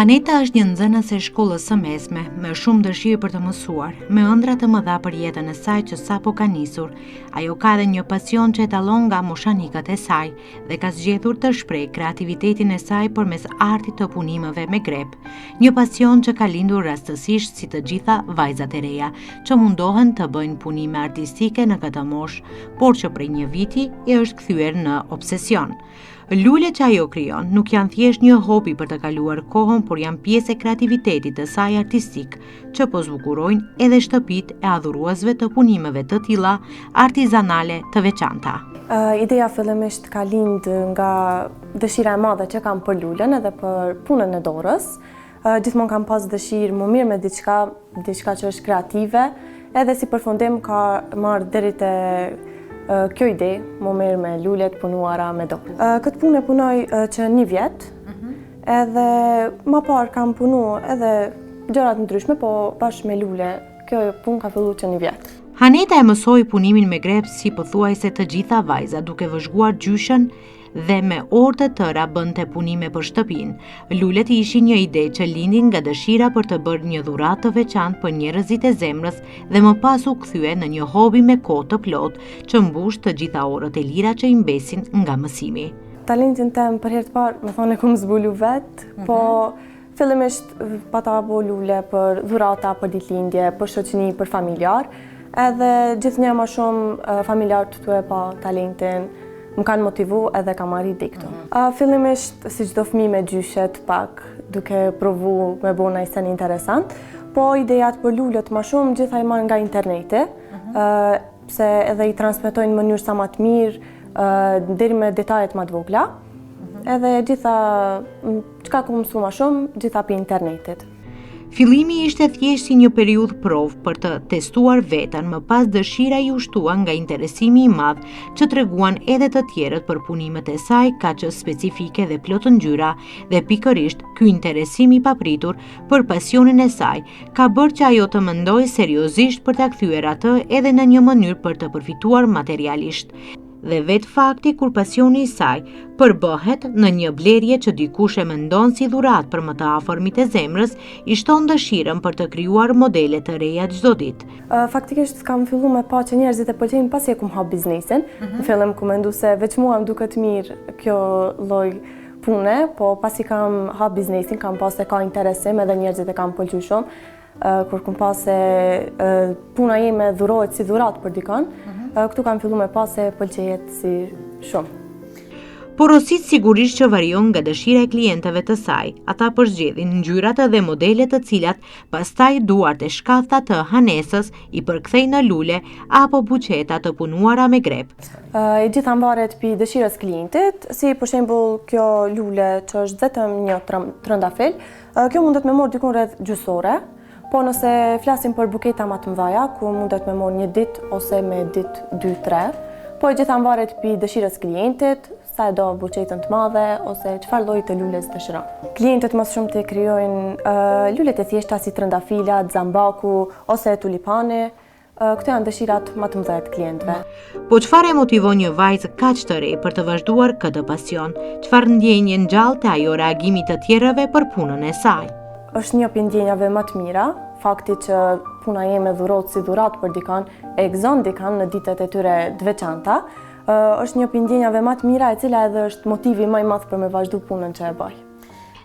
Aneta është një nxënëse e shkollës së mesme, me shumë dëshirë për të mësuar, me ëndra të mëdha për jetën e saj që sapo ka nisur. Ajo ka dhe një pasion që etalon nga moshanikët e saj dhe ka zgjedhur të shprehë kreativitetin e saj përmes artit të punimeve me grep. Një pasion që ka lindur rastësisht si të gjitha vajzat e reja, që mundohen të bëjnë punime artistike në këtë moshë, por që prej një viti e është kthyer në obsesion. Lulet që ajo krijon nuk janë thjesht një hobi për të kaluar kohën, por janë pjesë e kreativitetit të saj artistik, që po zbukurojnë edhe shtëpitë e adhuruesve të punimeve të tilla artizanale të veçanta. Ideja fillimisht ka lind nga dëshira e madhe që kam për lulen edhe për punën e dorës. Gjithmonë kam pas dëshirë më mirë me diçka që është kreative, edhe si përfundim ka marrë deri te kjo ide, më mirë me lulet punuara me dorë. Këtë punë e punoj që 1 vjet, edhe më parë kam punu edhe gjërat ndryshme, po bashkë me lule, kjo punë ka filluar që 1 vjet. Aneta e mësoi punimin me grep si pothuajse të gjitha vajzat, duke vëzhguar gjyshën dhe me orë të tëra bënte punime për shtëpinë. Lulet ishin një ide që lindin nga dëshira për të bërë një dhuratë të veçantë për njerëzit e zemrës dhe më pas u kthye në një hobi me kohë të plotë që mbush të gjitha orët e lira që i mbesin nga mësimi. Talentin tem për herë të parë, më thonë kom zbulu vetë, po fillimisht pata bo lule për dhurata, për ditëlindje, për shoqëni, për familjar, edhe gjithnjë më shumë familjarët tu e pa talentin, më kanë motivu edhe kam arrit diktu. Fillimisht, si çdo fëmijë me gjyshet pak, duke provu me bo një sen interesant, po idejat për lulet më shumë gjitha i marrë nga interneti, pse edhe i transmetojnë në mënyrë sa më të mirë, deri me detajet më të vogla, edhe gjitha, çka ku mësu më shumë, gjitha për internetit. Fillimi ishte thjesht si një periudhë provë për të testuar veten, më pas dëshira i ushtua nga interesimi i madh që treguan edhe të tjerët për punimet e saj, kaq specifike dhe plot ngjyra, dhe pikërisht ky interesim i papritur për pasionin e saj ka bërë që ajo të mendojë seriozisht për ta kthyer atë edhe në një mënyrë për të përfituar materialisht. Dhe vetë fakti kur pasioni i saj përbëhet në një blerje që dikush e mendon si dhuratë për më të afërmit e zemrës, i shton dëshirën për të krijuar modele të reja çdo ditë. Faktikisht kam filluar me pa që njerëzit e pëlqejnë pasi e kum hap biznesin. Në fillim ku mendu se veç mua më duket mirë kjo lloj pune, po pasi kam hap biznesin, kam pas se ka interesim edhe njerëzit e kam pëlqyer shumë. Kur kum pas se puna jeme dhurohet si dhuratë për dikon, këtu kam filluar me pas se pëlqejet si shumë. Porosit sigurisht që varion nga dëshira e klientëve të saj. Ata përzgjedhin ngjyrat dhe modelet të cilat pastaj duart e shkathta të Hanesës i përkthejnë në lule apo buqeta të punuara me grep. I gjitha mbaret pi dëshirës klientit, si për shembull kjo lule që është vetëm një trëndafil, kjo mundet me marrë dikun rreth gjysore. Po nëse flasim për buketa më të mëdha, ku mundet me marrë 1 ditë ose me ditë 2-3, po i gjitha mbaret pi dëshirës klientit, sa e do buqetën të madhe ose çfarë lloji të lules dëshiron. Klientët më shumë të krijojnë lulet e thjeshta si trëndafilat, zambaku ose tulipani. Këto janë dëshirat më të mëdha të klientëve. Po çfarë e motivon një vajzë kaq të re për të vazhduar këtë pasion? Çfarë ndjenje ngjall te ajo reagimi të tjerëve për punën e saj? Është një prej ndjenjave më të mira, fakti që puna jeme dhurohet si dhuratë për dikon, e gëzon dikon në ditët e tyre të veçanta, është një prej ndjenjave më të mira e cila edhe është motivi më i madh për me vazhdu punën që e bëj.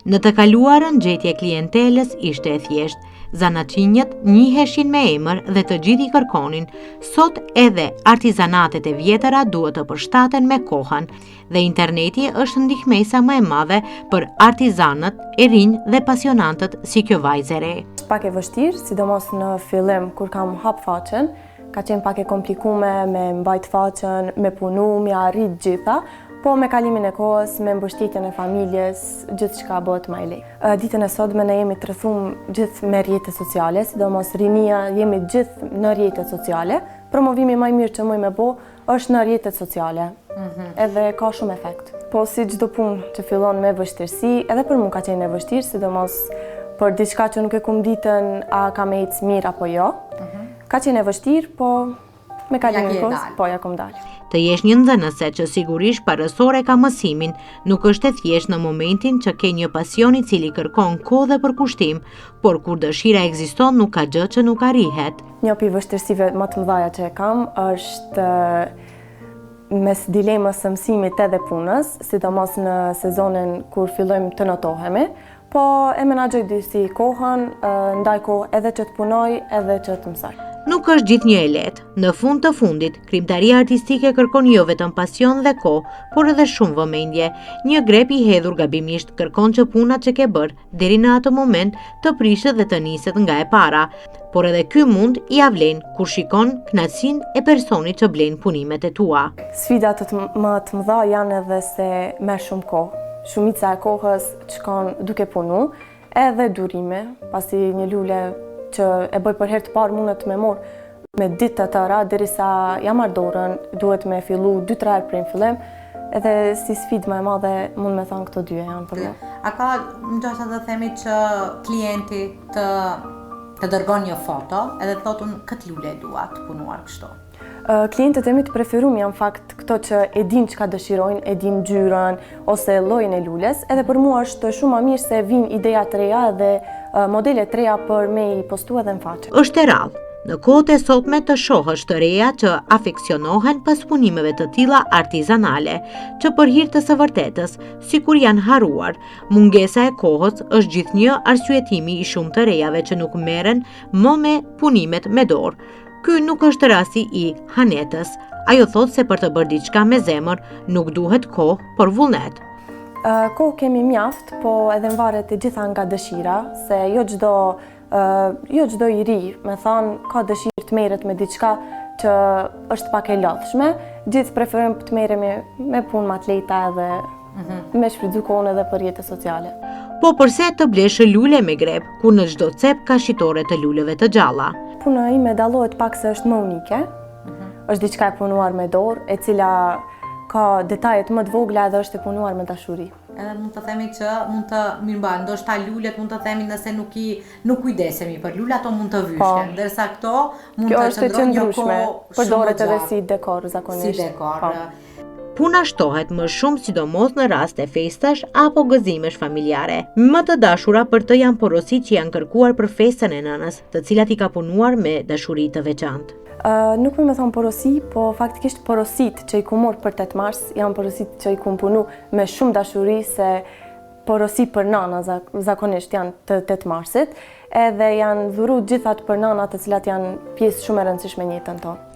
Në të kaluarën gjetje e klientelës ishte e thjeshtë. Zanaçinjët njiheshin me emër dhe të gjithë i kërkonin. Sot edhe artizanatet e vjetëra duhet të përshtaten me kohën dhe interneti është ndihmesa më e madhe për artizanët e rinj dhe pasionantët si kjo vajzë e re. Është pak e vështirë, sidomos në fillim kur kam hap faqen, ka qenë pak e komplikuar me mbajt faqen, me punu, me arrit gjitha. Po me kalimin e kohës, me mbështetjen e familjes, gjithçka bëhet më e lehtë. Ditën e sotme ne jemi të rrethuar gjithë me rrjete sociale, sidomos rinia jemi gjithë në rrjete sociale. Promovimi më i mirë që mund me bë është në rrjetet sociale. Edhe ka shumë efekt. Po si çdo punë që fillon me vështirësi, edhe për mua ka qenë e vështirë, sidomos për diçka që nuk e kum ditën a ka me ecë mirë apo jo. Ka qenë e vështirë, po me kalimin e kohës, po ja kom dalë. Të jesh një nxënëse që sigurisht parësore ka mësimin, nuk është e thjesht në momentin që ke një pasion I cili kërkon kohë dhe përkushtim, por kur dëshira ekziston nuk ka gjë që nuk arrihet. Një pi vështirësive më të mëdha që e kam është mes dilemës së mësimit edhe punës, sidomos në sezonin kur fillojmë të notohemi, po e menaxhoj disi kohën, ndaj kohë edhe që të punoj, edhe që të mësoj. Nuk është gjithnjë e lehtë. Në fund të fundit, krijimtaria artistike kërkon jo vetëm pasion dhe kohë, por edhe shumë vëmendje. Një grep I hedhur gabimisht kërkon që punat që ke bërë deri në atë moment të prishet dhe të niset nga e para. Por edhe ky mund I avlen kur shikon kënaqësinë e personit që blen punimet e tua. Sfidat më të mëdha janë edhe se merr shumë kohë. Shumica e kohës shkon duke punu, edhe durime, pasi një lule që e bëj për herë të parë mundet me morë me ditë të tëra, derisa jam marrë dorën, duhet me fillu 2-3 herë prej fillim, edhe si sfidë më e madhe mund me thënë këto dyja janë për me. A ka ndoshta të themi që klienti të dërgon një foto edhe thotun këtë lule e dua të punuar kështu? Klientët e mi të preferum janë fakt këto që e din çka dëshirojnë, e din ngjyrën ose llojin e lules, edhe për mua është shumë më mirë se vijnë ideja të reja dhe modele të reja për me I postu edhe në faqe. Është e rrallë. Në kohët e sotme të shohësh të reja që afeksionohen pas punimeve të tilla artizanale, që për hir të së vërtetës, sikur janë harruar, mungesa e kohës është gjithnjë arsyetimi I shumë të rejave që nuk merren më me punimet me dorë. Ky nuk është rasti I Hanetës. Ajo thot se për të bërë diçka me zemër nuk duhet kohë, por vullnet. Kohë kemi mjaft, po edhe varet e gjitha nga dëshira, se jo çdo I ri, me thënë, ka dëshirë të merret me diçka që është pak e lodhshme. Gjithë preferojmë të merremi me punë më të lehta edhe me shfrytzu kohën edhe për jetën sociale. Po përse të blesh lule me grep, ku në çdo cep ka shitore të luleve të gjalla? Puna ime dallohet pak se është më unike. Është diçka e punuar me dorë, e cila ka detajet më të vogla dhe është e punuar me dashuri. Edhe mund të themi që mund të mirëmbajnë, ndoshta lulet mund të themi nëse nuk kujdesemi për lule, ato mund të vyshken, ndërsa këto mund të qëndrojnë një kohë përdoret edhe si dekor zakonisht. Si dekor. Puna shtohet më shumë sidomos në rast e festash apo gëzimesh familjare. Më të dashura për të janë porositë që janë kërkuar për festën e nënës, të cilat I ka punuar me dashuri të veçantë. Nuk më thonë porosi, po faktikisht porositë që I ku morë për 8 mars janë porositë që I ku punu me shumë dashuri, se porosi për nana zakonisht janë të 8 marsit, edhe janë dhuru gjithat për nanat të cilat janë pjesë shumë e rëndësishme në jetën tonë.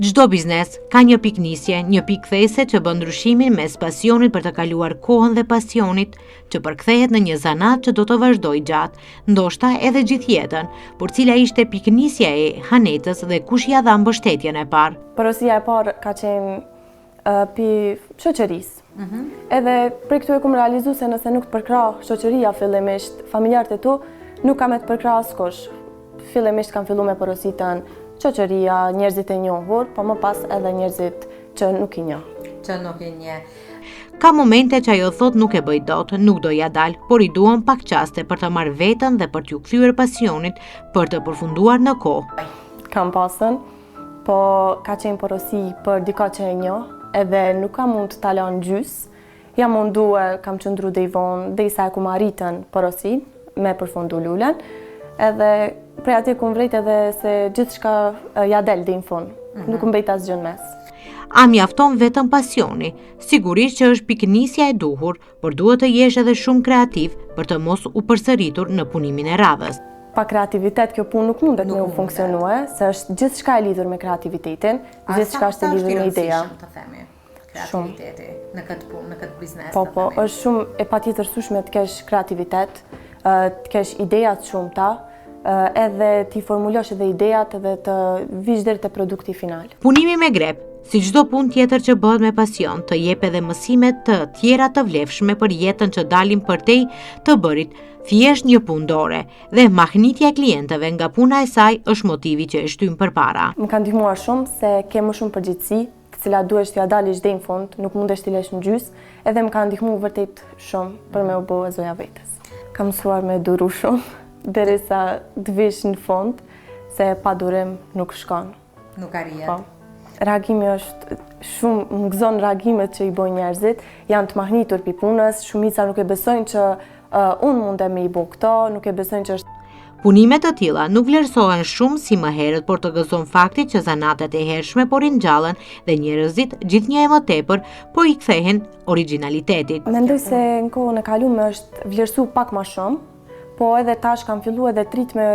Çdo biznes ka një pikë nisje, një pikë these që bën ndryshimin mes pasionit për të kaluar kohën dhe pasionit që përkthehet në një zanat që do të vazhdojë gjatë, ndoshta edhe gjithë jetën, por cila ishte pikënisja e Hanetës dhe kush ia dha mbështetjen e parë. Porosia e parë ka qenë pi shoqërisë. Edhe prej këtu e kum realizu se nëse nuk të përkrah shoqëria fillimisht, familjarët e tu nuk kam e të përkrah askush. Fillimisht kam fillu me porositën shoqëria, njerëzit e njohur, po më pas edhe njerëzit që nuk I njeh. Ka momente që ajo thot nuk e bëj dot, nuk do ja dal, por I duan pak qaste për të marrë veten dhe për t'ju kthyer pasionit për të përfunduar në kohë. Kam pasën, po ka qenë porosi për dika që e njoh, edhe nuk kam mund të talon gjys. Jam mundu kam qëndru dhe I vonë, dhe I sa e kum arritën porosi me përfundu lulen. Edhe prej atje kum vrejt edhe se gjithçka ja del dhe në fund. Nuk mbejt asgjë në mes. A mjafton vetëm pasioni? Sigurisht që është pikënisja e duhur, por duhet të jesh edhe shumë kreativ për të mos u përsëritur në punimin e radhës. Pa kreativitet kjo punë nuk mundet me u funksionue, se është gjithçka e lidhur me kreativitetin, gjithçka është e lidhur me ideja. Kreativiteti në këtë punë, në këtë biznes. Po, është shumë e patjetërsueshme të kesh kreativitet, të kesh ideja të shumta, edhe t'i formulosh edhe idejat edhe të vish deri te produkti final. Punimi me grep, si çdo punë tjetër që bëhet me pasion, të jep edhe mësime të tjera të vlefshme për jetën që dalin përtej të bërit thjesht një punë dore, dhe mahnitja e klientëve nga puna e saj është motivi që e shtym përpara. Më ka ndihmuar shumë se ke më shumë përgjegjësi, të cilat duhesh t'ia dalësh deri në fund, nuk mundesh t'i lësh në gjys, edhe më ka ndihmuar vërtet shumë për me u bë e zoja vetes. Kam mësuar me duru shumë, derisa të vish në fund, se pa durim nuk shkon. Nuk arrihet. Po. Reagimi është shumë më gëzon reagimet që i bojnë njerëzit, janë të mahnitur pi punës, shumica nuk e besojnë që unë mundem me i bo këto, nuk e besojnë që është. Punimet të tilla nuk vlerësohen shumë si më herët, por të gëzon fakti që zanatet e hershme po ringjallen dhe njerëzit gjithnjë e më tepër po i kthehen origjinalitetit. Mendoj se në kohën e kaluar është vlerësu pak më shumë, po edhe tash kam filluar edhe trit me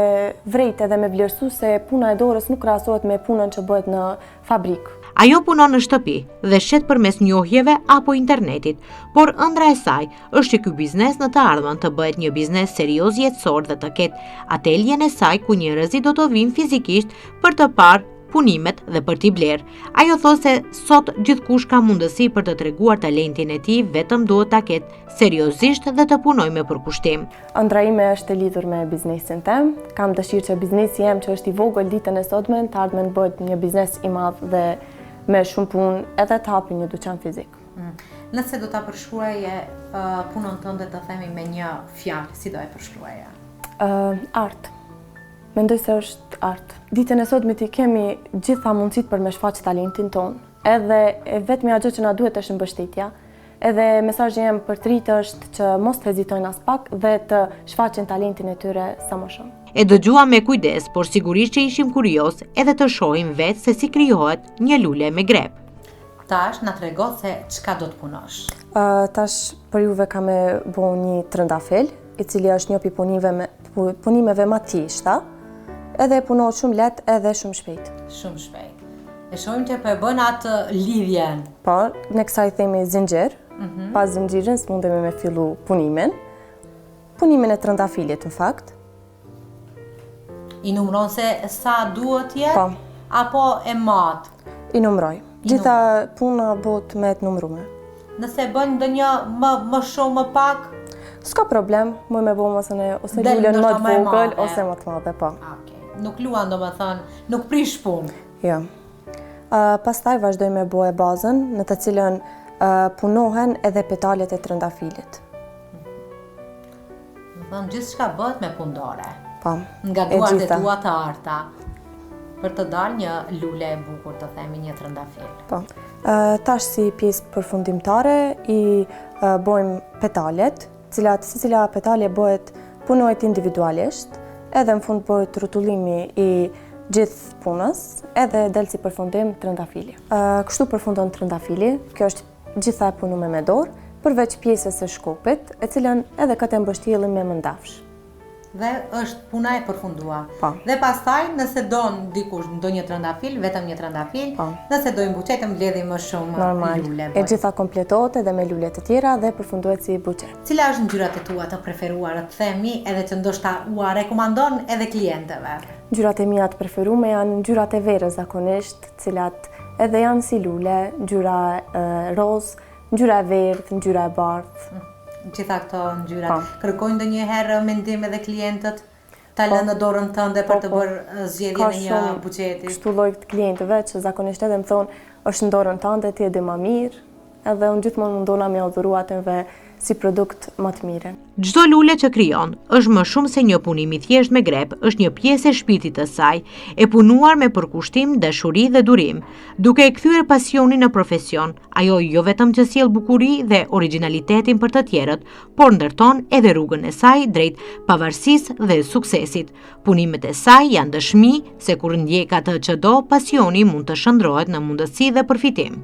vrejt edhe me vlerësu se puna e dorës nuk krahasohet me punën që bëhet në fabrikë. Ajo punon në shtëpi dhe shet përmes njohjeve apo internetit, por ëndra e saj është që ky biznes në të ardhmen të bëhet një biznes serioz jetësor dhe të ketë ateljen e saj ku njerëzit do të vinë fizikisht për të parë punimet dhe për t'i blerë. Ajo thosë se sot gjithkush ka mundësi për të treguar talentin e tij, vetëm duhet ta ketë seriozisht dhe të punojë me përkushtim. Ëndra ime është e lidhur me biznesin tim. Kam dëshirë që biznesi jem që është i vogël ditën e sotme, të ardhmen bëhet një biznes i madh dhe me shumë punë edhe të hapi një dyqan fizik. Nëse do ta përshkruaje punën tënde të themi me një fjalë, si do e përshkruaje? Art. Mendoj se është art. Ditën e sotme ti kemi gjitha mundësit për me shfaq talentin ton. Edhe vetmja gjë që na duhet është mbështetja. Edhe mesazhi jem për të rinjtë është që mos të hezitojnë as pak dhe të shfaqin talentin e tyre sa më shumë. E dëgjua me kujdes, por sigurisht që ishim kurioz edhe të shohim vetë se si krijohet një lule me grep. Tash na trego se çka do të punosh. Tash për juve kam e bo një trëndafil, i cili është një punimeve më të thjeshta, edhe punohet shumë lehtë edhe shumë shpejt. Shumë shpejt. E shohim që po e bën atë lidhjen. Po, ne kësaj themi zinxhir. Pas zinxhirin mundemi me fillu punimin. Punimin e trëndafilit në fakt. I numëron se sa duhet jetë? Po. Apo e mat? I numëroj. Gjitha puna bëhet me të numëruar. Nëse bën ndonjë më shumë më pak? S'ka problem, më me bëjmë ose lulën më të vogël ose më të madhe, po. Okej. Nuk luan domethënë, nuk prish punë. Jo. Pastaj vazhdoj me bëhe bazën, në të cilën punohen edhe petalet e trëndafilit. Domethënë gjithçka bëhet me pundore. Po. Nga duart e tua të arta, për të dalë një lule e bukur, të themi një trëndafil. Po. Tash si pjesë përfundimtare i bojmë petalet, secila petale punohet individualisht, edhe në fund bëhet rrotullimi i gjithë punës, edhe del si përfundim trëndafili. Kështu përfundon trëndafili, kjo është gjitha e punuar me dorë, përveç pjesës së shkopit, e cilën edhe këtë mbështjellim me mëndafsh. Dhe është puna e përfunduar. Po. Dhe pastaj, nëse don dikush ndonjë trëndafil, vetëm një trëndafil, nëse dojnë buqetëm mbledhim më shumë lule. E gjitha kompletohet edhe me lule të tjera dhe përfundohet si buqet. Cila është ngjyrat e tua të preferuara, të themi, edhe që ndoshta ua rekomandon edhe klientëve? Ngjyrat e mia të preferuara janë ngjyrat e verës zakonisht, cilat edhe janë si lule, ngjyra roz, ngjyra e verdhë, ngjyra e bardhë. Gjitha këto ngjyra. Kërkojnë ndonjëherë mendim edhe klientët ta lënë në dorën tënde për të bërë zgjedhjen e një buqeti? Kështu lloj të klientëve që zakonisht edhe më thonë është në dorën tënde, ti e di më mirë, edhe unë gjithmonë mundona me udhëru atyve si produkt më të mirën. Çdo lule që krijon është më shumë se një punim i thjesht me grep, është një pjesë e shpirtit të saj, e punuar me përkushtim, dashuri dhe durim, duke e kthyer pasionin në profesion. Ajo jo vetëm që sjell bukuri dhe origjinalitetin për të tjerët, por ndërton edhe rrugën e saj drejt pavarësisë dhe suksesit. Punimet e saj janë dëshmi se kur ndjek atë që do, pasioni mund të shndrohet në mundësi dhe përfitim.